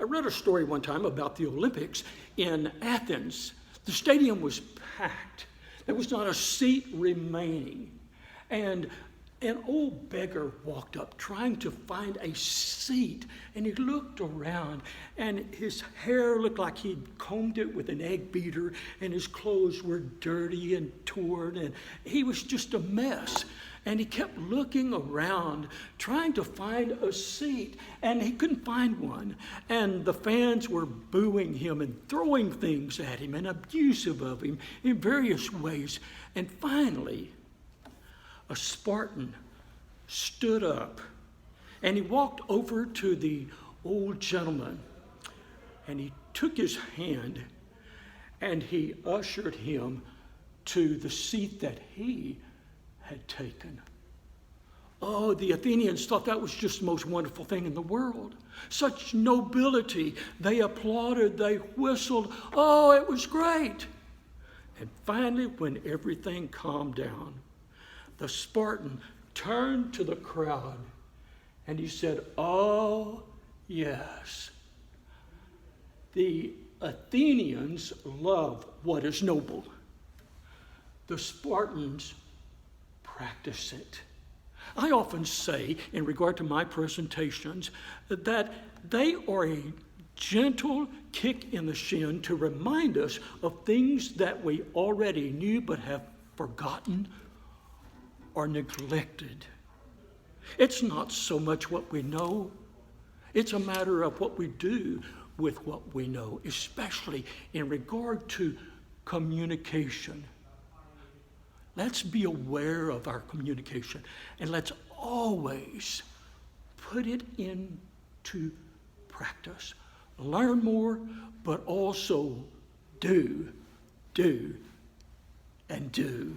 I read a story one time about the Olympics in Athens. The stadium was packed. There was not a seat remaining. And an old beggar walked up trying to find a seat, and he looked around, and his hair looked like he'd combed it with an egg beater, and his clothes were dirty and torn, and he was just a mess. And he kept looking around, trying to find a seat, and he couldn't find one. And the fans were booing him and throwing things at him and abusive of him in various ways. And finally, a Spartan stood up, and he walked over to the old gentleman, and he took his hand, and he ushered him to the seat that he had taken. Oh, the Athenians thought that was just the most wonderful thing in the world. Such nobility. They applauded, they whistled. Oh, it was great. And finally, when everything calmed down, the Spartan turned to the crowd and he said, "Oh, yes. The Athenians love what is noble. The Spartans practice it." I often say, in regard to my presentations, that they are a gentle kick in the shin to remind us of things that we already knew but have forgotten or neglected. It's not so much what we know, it's a matter of what we do with what we know, especially in regard to communication. Let's be aware of our communication, and let's always put it into practice. Learn more, but also do, and do.